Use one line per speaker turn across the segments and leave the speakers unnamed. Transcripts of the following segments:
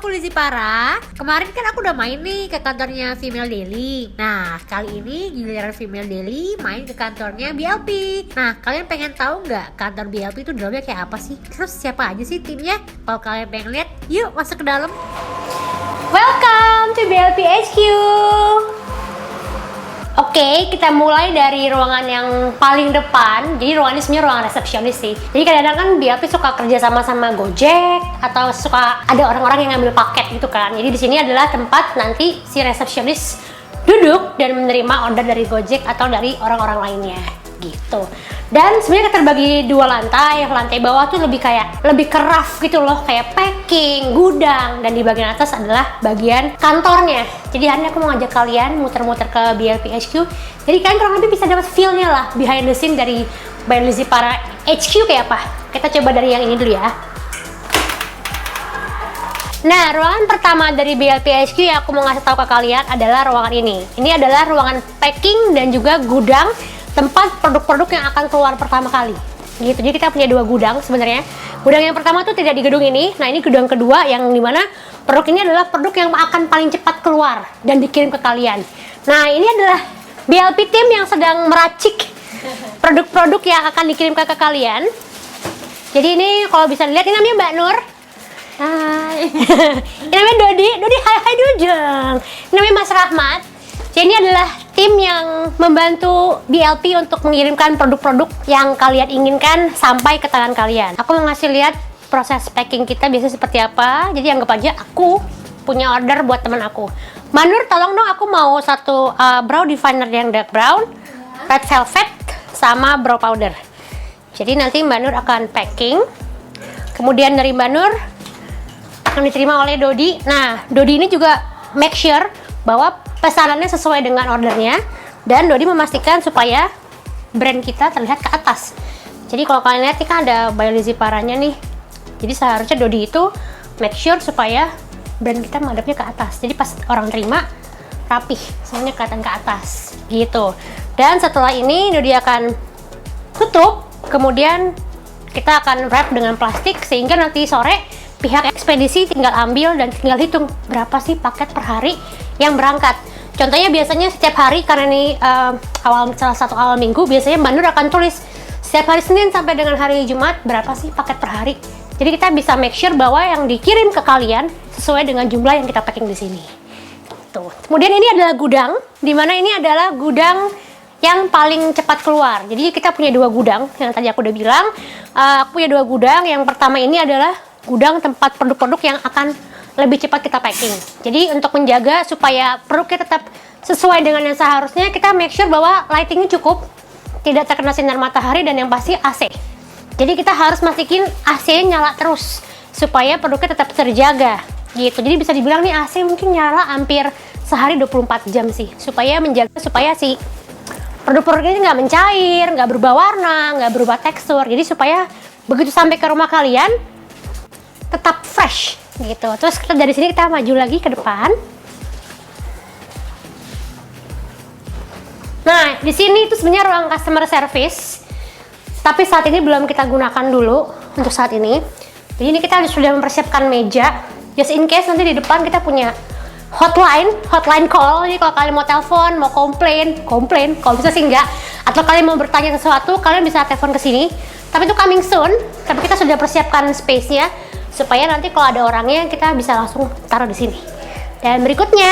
aku Lizzy Para. Kemarin kan aku udah main nih ke kantornya Female Daily. Nah, kali ini giliran Female Daily main ke kantornya BLP. Nah, kalian pengen tahu nggak kantor BLP itu dalamnya kayak apa sih? Terus siapa aja sih timnya? Kalau kalian pengen lihat, yuk masuk ke dalam.
Welcome to BLP HQ. Oke, kita mulai dari ruangan yang paling depan. Jadi ruangan ini sebenarnya ruangan resepsionis sih. Jadi kadang-kadang kan BLP suka kerja sama Gojek atau suka ada orang-orang yang ngambil paket gitu kan. Jadi di sini adalah tempat nanti si resepsionis duduk dan menerima order dari Gojek atau dari orang-orang lainnya gitu. Dan sebenarnya kita terbagi dua lantai. Lantai bawah tuh lebih keras gitu loh, kayak packing, gudang, dan di bagian atas adalah bagian kantornya. Jadi hari ini aku mau ngajak kalian muter-muter ke BLP HQ. Jadi kalian kurang lebih bisa dapat feel-nya lah, behind the scene dari by Lizzy Para HQ kayak apa. Kita coba dari yang ini dulu ya. Nah, ruangan pertama dari BLP HQ yang aku mau ngasih tahu ke kalian adalah ruangan ini. Ini adalah ruangan packing dan juga gudang, tempat produk-produk yang akan keluar pertama kali gitu. Jadi kita punya dua gudang sebenarnya. Gudang yang pertama tuh tidak di gedung ini. Nah, ini gudang kedua yang dimana produk ini adalah produk yang akan paling cepat keluar dan dikirim ke kalian. Nah, ini adalah BLP tim yang sedang meracik produk-produk yang akan dikirimkan ke kalian. Jadi ini kalau bisa dilihat, ini namanya Mbak Nur. Hai. Ini namanya Dodi. Dodi, hai dulu jeng. Ini namanya Mas Rahmat. Jadi ini adalah tim yang membantu BLP untuk mengirimkan produk-produk yang kalian inginkan sampai ke tangan kalian. Aku mau ngasih lihat proses packing kita biasanya seperti apa. Jadi anggap aja aku punya order buat teman aku. Mbak Nur, tolong dong, aku mau satu brow definer yang dark brown, red velvet, sama brow powder. Jadi nanti Mbak Nur akan packing. Kemudian dari Mbak Nur akan diterima oleh Dodi. Nah, Dodi ini juga make sure bahwa pesanannya sesuai dengan ordernya, dan Dodi memastikan supaya brand kita terlihat ke atas. Jadi kalau kalian lihat ini kan ada by Lizzy Paranya nih. Jadi seharusnya Dodi itu make sure supaya brand kita menghadapnya ke atas. Jadi pas orang terima rapih, semuanya kelihatan ke atas gitu. Dan setelah ini Dodi akan tutup, kemudian kita akan wrap dengan plastik sehingga nanti sore pihak ekspedisi tinggal ambil dan tinggal hitung berapa sih paket per hari yang berangkat. Contohnya biasanya setiap hari, karena ini salah satu awal minggu, biasanya Mbak Nur akan tulis setiap hari Senin sampai dengan hari Jumat berapa sih paket per hari. Jadi kita bisa make sure bahwa yang dikirim ke kalian sesuai dengan jumlah yang kita packing di sini. Tuh. Kemudian ini adalah gudang, dimana ini adalah gudang yang paling cepat keluar. Jadi kita punya dua gudang, yang tadi aku udah bilang. Aku punya dua gudang. Yang pertama ini adalah gudang tempat produk-produk yang akan lebih cepat kita packing. Jadi untuk menjaga supaya produknya tetap sesuai dengan yang seharusnya, kita make sure bahwa lightingnya cukup, tidak terkena sinar matahari, dan yang pasti AC. Jadi kita harus mastiin AC-nya nyala terus supaya produknya tetap terjaga gitu. Jadi bisa dibilang nih AC mungkin nyala hampir sehari 24 jam sih, supaya menjaga supaya si produk-produk ini nggak mencair, nggak berubah warna, nggak berubah tekstur. Jadi supaya begitu sampai ke rumah kalian tetap fresh gitu. Terus kita dari sini kita maju lagi ke depan. Nah, di sini itu sebenarnya ruang customer service, tapi saat ini belum kita gunakan dulu untuk saat ini. Jadi ini kita sudah mempersiapkan meja, just in case nanti di depan kita punya hotline call. Jadi kalau kalian mau telepon, mau komplain, kalau bisa sih enggak, atau kalian mau bertanya sesuatu, kalian bisa telepon ke sini. Tapi itu coming soon. Tapi kita sudah persiapkan space-nya supaya nanti kalau ada orangnya kita bisa langsung taruh di sini. Dan berikutnya,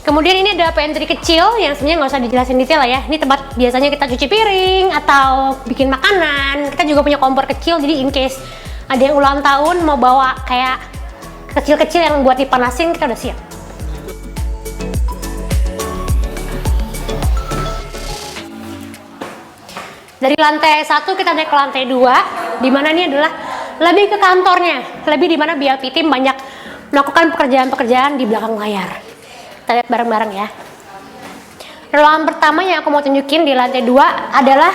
kemudian ini ada pantry kecil yang sebenarnya nggak usah dijelasin detail lah ya. Ini tempat biasanya kita cuci piring atau bikin makanan. Kita juga punya kompor kecil, jadi in case ada yang ulang tahun mau bawa kayak kecil-kecil yang buat dipanasin, kita udah siap. Dari lantai 1 kita naik ke lantai 2, di mana ini adalah lebih ke kantornya, lebih di mana BLP tim banyak melakukan pekerjaan-pekerjaan di belakang layar. Kita lihat bareng-bareng ya. Ruangan pertama yang aku mau tunjukin di lantai 2 adalah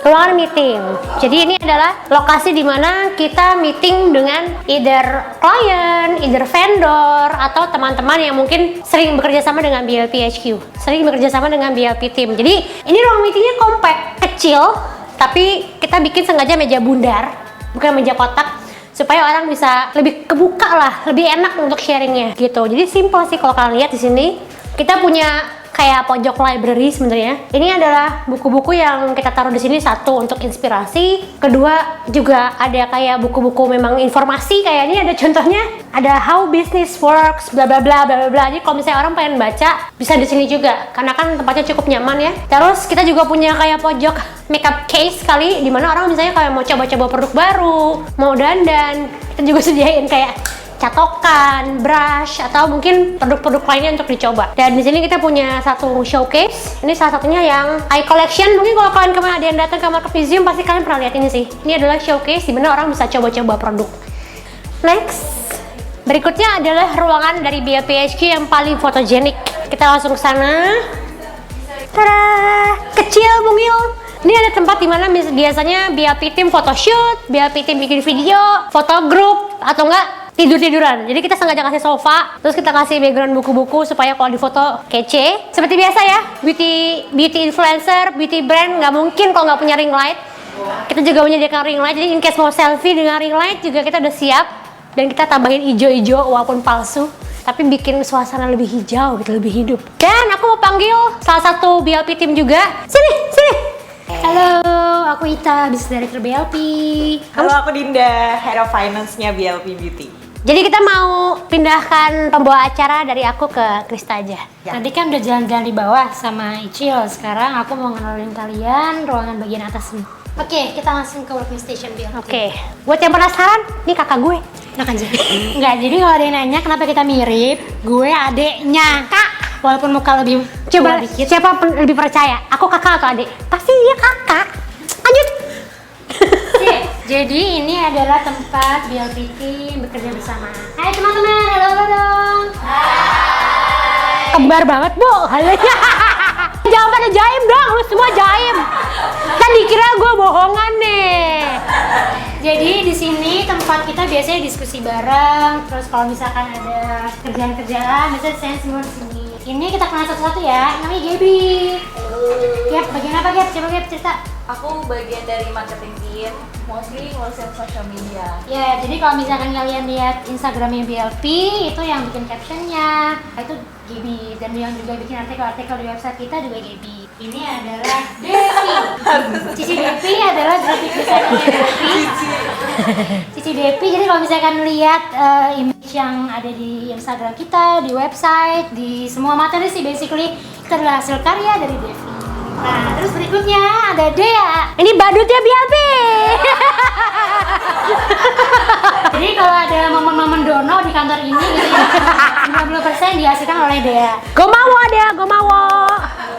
ruangan meeting. Jadi ini adalah lokasi di mana kita meeting dengan either klien, either vendor, atau teman-teman yang mungkin sering bekerja sama dengan BLP HQ, sering bekerja sama dengan BLP tim. Jadi ini ruang meetingnya compact, kecil, tapi kita bikin sengaja meja bundar, bukan meja kotak, supaya orang bisa lebih kebuka lah, lebih enak untuk sharingnya gitu. Jadi simple sih kalau kalian lihat di sini. Kita punya kayak pojok library sebenarnya. Ini adalah buku-buku yang kita taruh di sini, satu untuk inspirasi, kedua juga ada kayak buku-buku memang informasi, kayak ini ada contohnya, ada how business works bla bla bla bla bla. Jadi kalau misalnya orang pengen baca bisa di sini juga karena kan tempatnya cukup nyaman ya. Terus kita juga punya kayak pojok makeup case kali, dimana orang misalnya kayak mau coba-coba produk baru, mau dandan, kita juga sediain kayak catokan, brush, atau mungkin produk-produk lainnya untuk dicoba. Dan di sini kita punya satu showcase. Ini salah satunya yang eye collection. Mungkin kalau kalian kemarin ada yang datang ke Market Museum pasti kalian pernah lihat ini sih. Ini adalah showcase di mana orang bisa coba-coba produk. Next, berikutnya adalah ruangan dari BLP HQ yang paling fotogenik. Kita langsung ke sana. Tada, kecil mungil. Ini ada tempat dimana biasanya BLP team photoshoot, BLP team bikin video, foto group, atau enggak tidur-tiduran. Jadi kita sengaja kasih sofa, terus kita kasih background buku-buku supaya kalau di foto kece. Seperti biasa ya, beauty influencer, beauty brand nggak mungkin kalau nggak punya ring light. Kita juga menyediakan ring light, jadi in case mau selfie dengan ring light juga kita udah siap. Dan kita tambahin hijau-hijau walaupun palsu, tapi bikin suasana lebih hijau gitu, lebih hidup. Dan aku mau panggil salah satu BLP team juga. Sini.
Halo, aku Ita, Business Director BLP.
Halo, aku Dinda, Head of Finance-nya BLP Beauty.
Jadi kita mau pindahkan pembawa acara dari aku ke Krista aja.
Ya. Tadi kan udah jalan-jalan di bawah sama Icil. Sekarang aku mau ngenalin kalian ruangan bagian atas nih. Oke, kita langsung ke working station BLP.
Oke, buat yang penasaran, ini kakak gue.
Enak aja. Enggak, jadi kalau ada yang nanya kenapa kita mirip, gue adeknya. Kak, walaupun muka lebih
Coba
tua dikit.
siapa lebih percaya? Aku kakak atau adik? Pasti dia kakak. Lanjut.
Jadi ini adalah tempat BLP team bekerja bersama. Hai teman-teman, halo dong.
Kembar banget, Bu. Halonya. Jangan pada jaim dong, lu semua jaim. Kan dikira gue bohongan nih.
Jadi di sini tempat kita biasanya diskusi bareng. Terus kalau misalkan ada kerjaan-kerjaan, biasanya saya semua di sini. Ini kita kenal satu-satu ya. Namanya Gaby. Gap, bagian apa Gap? Coba Gap cerita.
Aku bagian dari marketing team, mostly ngurusin social media.
Ya, jadi kalau misalkan kalian lihat Instagramnya BLP, itu yang bikin captionnya itu Gaby, dan yang juga bikin artikel-artikel di website kita juga Gaby. Ini adalah Devi. Cici Devi adalah graphic designer BLP. Cici Devi. Jadi kalau misalkan lihat image yang ada di Instagram kita, di website, di semua materi sih basically itu adalah hasil karya dari Devi. Nah, terus berikutnya ada Dea.
Ini badutnya BLP.
Jadi kalau ada momen-momen dono di kantor ini gitu ya, 50% dihasilkan oleh Dea.
Gue mau ada, gue mau.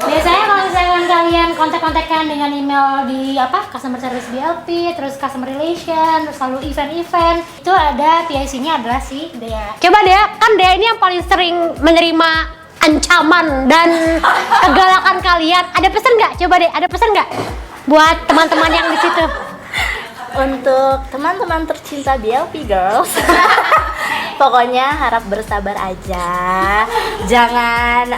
Biasanya kalau misalkan kalian kontak-kontakan dengan email di customer service BLP, terus customer relation, terus lalu event-event, itu ada PIC-nya adalah si Dea.
Coba deh, kan Dea ini yang paling sering menerima ancaman dan kegalakan kalian. Ada pesan nggak? Coba deh, ada pesan nggak buat teman-teman yang di situ?
Untuk teman-teman tercinta BLP Girls, pokoknya harap bersabar aja. Jangan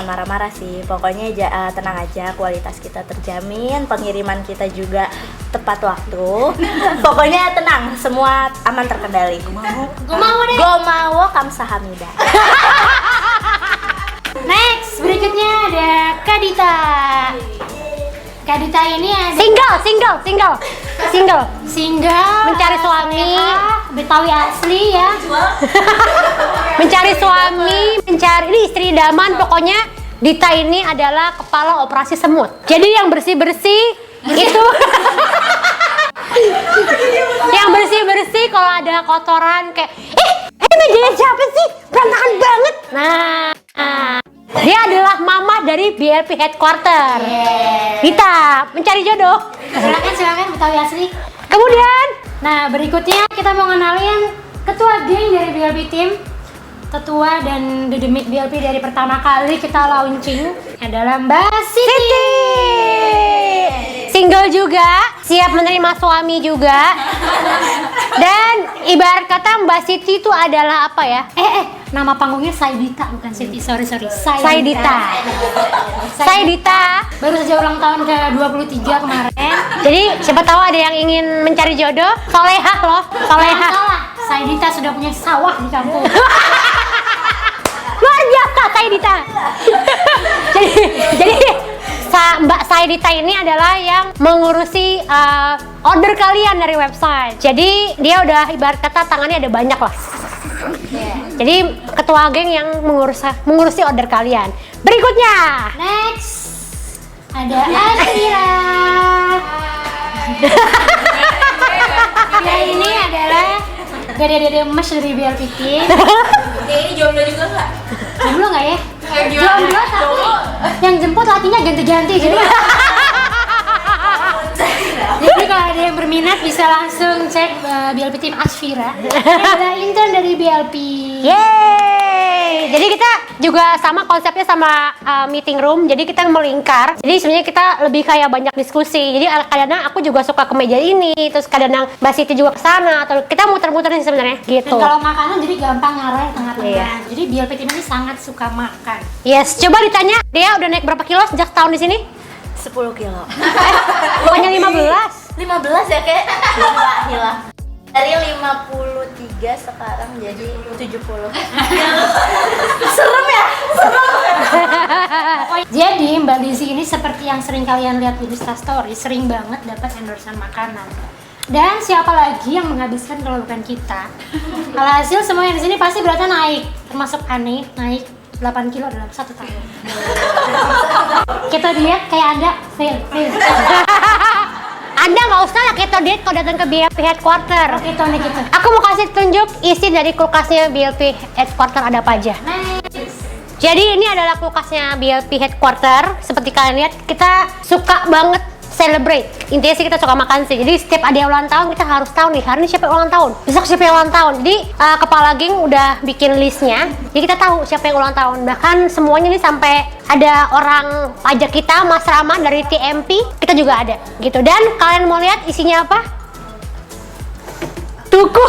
marah-marah sih. Pokoknya tenang aja, kualitas kita terjamin, pengiriman kita juga tepat waktu. Pokoknya tenang, semua aman terkendali.
Gue mau deh.
Gomawo kamsahamnida.
Next, berikutnya ada Kadita. Kadita ini ada single,
Mencari suami.
Betawi asli ya.
Mencari suami, ini istri idaman. Pokoknya Dita ini adalah kepala operasi semut. Jadi yang bersih-bersih itu yang bersih-bersih kalau ada kotoran kayak meja siapa sih? Berantakan banget. Nah, dia adalah mama dari BLP Headquarter. Dita mencari jodoh.
Silakan Betawi asli.
Kemudian,
Nah, berikutnya kita mau ngenalin ketua geng dari BLP team. Ketua dan the demit BLP dari pertama kali kita launching adalah Mbak Siti.
Single juga, siap menerima suami juga. Dan ibarat kata Mbak Siti itu adalah apa ya? Nama panggungnya Saidita, bukan Siti. Sorry.
Saidita.
Baru saja ulang tahun ke 23 kemarin.
Jadi siapa tahu ada yang ingin mencari jodoh, solehah loh, solehah.
Salah. Saidita sudah punya sawah di kampung.
Luar biasa Saidita. jadi Mbak Saidita ini adalah yang mengurusi order kalian dari website. Jadi dia udah ibarat kata tangannya ada banyak lah. Jadi ketua geng yang mengurusi order kalian. Berikutnya.
Next ada Ashira. Dia ini adalah dede emas dari BLPT.
Ya ini jomblo juga nggak?
Jomblo nggak ya?
Gimana?
Jomblo tapi yang jemput latinya ganti-ganti jadi. Jadi kalau ada yang berminat bisa langsung cek BLP tim Ashira. Ada intern dari BLP.
Yeay. Jadi kita juga sama konsepnya sama meeting room. Jadi kita melingkar. Jadi sebenarnya kita lebih kayak banyak diskusi. Jadi kadang-kadang aku juga suka ke meja ini, terus kadang-kadang Mbak Siti juga ke sana, atau kita muter-muter sih sebenarnya gitu.
Dan kalau makanan jadi gampang ngarah tengah-tengah.
Iya.
Jadi BLP tim ini sangat suka makan.
Yes, coba ditanya dia udah naik berapa kilo sejak setahun di sini?
10 kilo.
Bukannya 15.
15 ya kayak hilang. Dari 53 sekarang jadi 70. Serem ya?
Jadi Mbak Lizzy ini seperti yang sering kalian lihat di Instastory, sering banget dapat endorsean makanan. Dan siapa lagi yang menghabiskan kalau bukan kita? Alhasil semua yang di sini pasti beratnya naik, termasuk Ani naik 8 kilo dalam 1 tahun. Kita diet kayak ada fail.
Anda nggak usah lah keto diet kalau datang ke BLP headquarter.
Kita nih gitu.
Aku mau kasih tunjuk isi dari kulkasnya BLP headquarter ada apa aja. Jadi ini adalah kulkasnya BLP headquarter. Seperti kalian lihat, kita suka banget celebrate. Intinya sih kita suka makan sih. Jadi setiap ada yang ulang tahun kita harus tahu nih hari ini siapa yang ulang tahun, besok siapa yang ulang tahun. Jadi kepala geng udah bikin listnya. Jadi kita tahu siapa yang ulang tahun. Bahkan semuanya nih sampai ada orang pajak kita, Mas Rama dari TMP, kita juga ada gitu. Dan kalian mau lihat isinya apa? Tuku.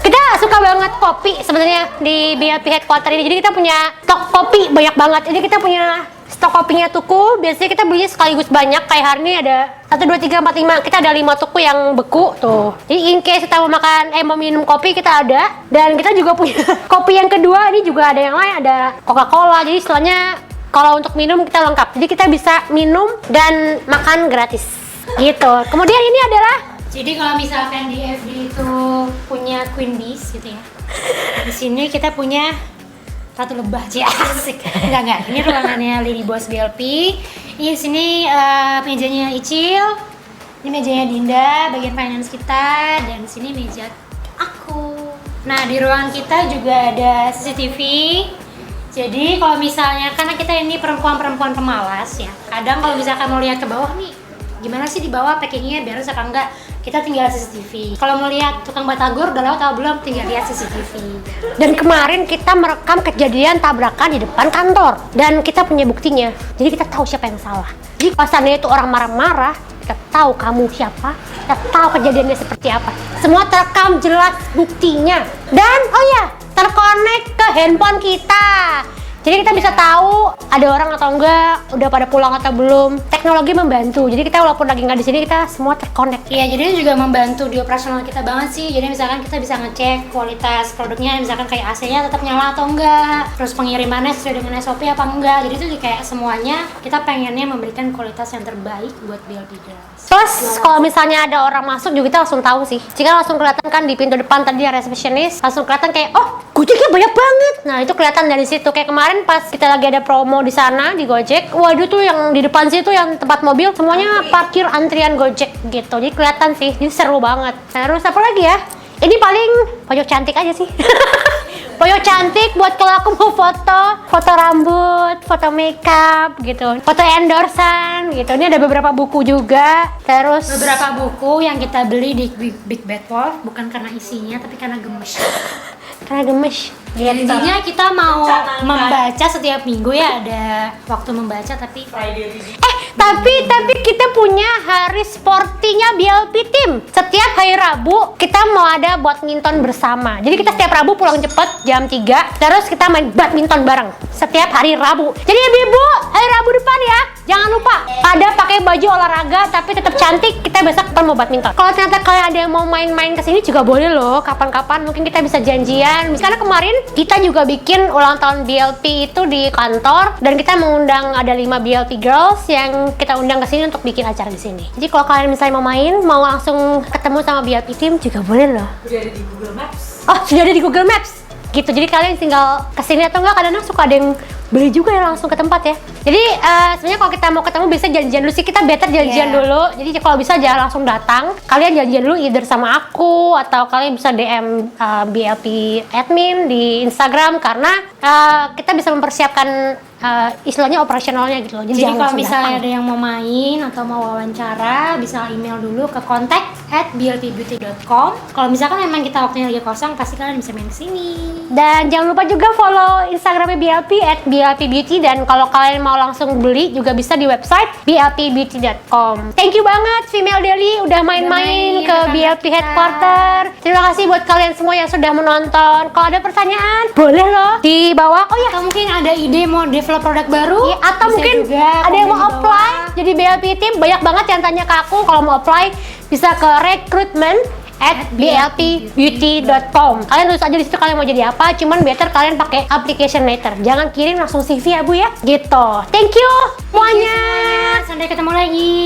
Kita suka banget kopi sebenarnya di BLP headquarter ini. Jadi kita punya stok kopi banyak banget. Jadi kita punya stok kopinya Tuku. Biasanya kita belinya sekaligus banyak. Kayak hari ini ada 1, 2, 3, 4, 5. Kita ada 5 Tuku yang beku tuh. Jadi in case kita mau minum kopi kita ada. Dan kita juga punya kopi yang kedua. Ini juga ada yang lain, ada Coca-Cola. Jadi istilahnya kalau untuk minum kita lengkap. Jadi kita bisa minum dan makan gratis gitu. Kemudian ini adalah,
Jadi kalau misalkan di FD itu punya Queen Bees gitu ya. Di sini kita punya Ratu Lebah, asik. Enggak. Ini ruangannya Lady Boss BLP. Ini di sini mejanya Icil. Ini mejanya Dinda, bagian finance kita, dan di sini meja aku. Nah, di ruangan kita juga ada CCTV. Jadi kalau misalnya, karena kita ini perempuan-perempuan pemalas ya, kadang kalau misalkan mau lihat ke bawah nih, gimana sih di bawah packingnya beres apa enggak, kita tinggal CCTV. Kalau mau lihat tukang batagor udah lewat atau belum, tinggal lihat CCTV.
dan kemarin kita merekam kejadian tabrakan di depan kantor dan kita punya buktinya. Jadi kita tahu siapa yang salah. Jadi kalau seandainya itu orang marah-marah, kita tahu kamu siapa, kita tahu kejadiannya seperti apa. Semua terekam jelas buktinya. Dan oh ya, terkonek ke handphone kita. Jadi kita bisa tahu ada orang atau enggak, udah pada pulang atau belum. Teknologi membantu. Jadi kita walaupun lagi nggak di sini, kita semua terkonek.
Iya, jadi ini juga membantu di operasional kita banget sih. Jadi misalkan kita bisa ngecek kualitas produknya, misalkan kayak AC-nya tetap nyala atau enggak, terus pengirimannya sesuai dengan SOP apa enggak. Jadi itu kayak semuanya kita pengennya memberikan kualitas yang terbaik buat BLP Girls.
Terus kalau misalnya ada orang masuk juga kita langsung tahu sih. Jika langsung kelihatan kan di pintu depan tadi ada resepsionis, langsung kelihatan kayak oh Gojeknya banyak banget. Nah itu kelihatan dari situ. Kayak kemarin pas kita lagi ada promo di sana di Gojek, waduh tuh yang di depan situ yang tempat mobil semuanya parkir antrian Gojek gitu. Jadi kelihatan sih, ini seru banget. Terus apa lagi ya? Ini paling pojok cantik aja sih. Pojok cantik buat kalau aku mau foto rambut, foto makeup gitu, foto endorsan gitu. Ini ada beberapa buku juga. Terus
Beberapa buku yang kita beli di Big Bad Wolf bukan karena isinya tapi karena gemes. karena gemes.
Ya, intinya kita mau membaca setiap minggu ya, ada waktu membaca tapi
Tapi kita punya hari sportinya BLP Team. Setiap hari Rabu kita mau ada badminton bersama. Jadi kita setiap Rabu pulang cepet jam 3, terus kita main badminton bareng setiap hari Rabu. Jadi ibu-ibu, hari Rabu depan ya, jangan lupa pada pakai baju olahraga tapi tetap cantik. Kita besok mau badminton. Kalau ternyata kalian ada yang mau main-main kesini juga boleh loh. Kapan-kapan mungkin kita bisa janjian. Misalnya kemarin kita juga bikin ulang tahun BLP itu di kantor dan kita mengundang ada 5 BLP girls yang kita undang ke sini untuk bikin acara di sini. Jadi kalau kalian misalnya mau main, mau langsung ketemu sama BLP team juga boleh loh.
Udah ada di Google Maps.
Oh, sudah ada di Google Maps. Gitu. Jadi kalian tinggal kesini atau enggak, kadang-kadang suka ada yang beli juga ya langsung ke tempat ya. Jadi sebenarnya kalau kita mau ketemu bisa janjian dulu sih, kita better janjian dulu. Jadi kalau bisa jangan langsung datang. Kalian janjian dulu either sama aku atau kalian bisa DM BLP admin di Instagram karena kita bisa mempersiapkan istilahnya operasionalnya gitu loh.
jadi
jangan
kalau
langsung
misalnya
datang.
ada yang mau main atau mau wawancara bisa email dulu ke contact@blpbeauty.com. Kalau misalkan memang kita waktunya lagi kosong, pasti kalian bisa main kesini.
Dan jangan lupa juga follow Instagramnya BLP @blpbeauty, dan kalau kalian mau langsung beli juga bisa di website blpbeauty.com. Thank you banget Female Daily udah main-main ke BLP Headquarter. Terima kasih buat kalian semua yang sudah menonton. Kalau ada pertanyaan boleh loh di bawah. Oh ya,
Atau mungkin ada ide mau develop produk baru,
iya, atau
bisa
mungkin
juga
ada yang
komen
mau
di bawah.
apply jadi BLP team. Banyak banget yang tanya ke aku kalau mau apply bisa ke recruitment@blpbeauty.com. Kalian tulis aja di situ kalian mau jadi apa. Cuman better kalian pakai application letter. Jangan kirim langsung CV ya Bu ya. Gitu. Thank you semuanya.
Sampai ketemu lagi.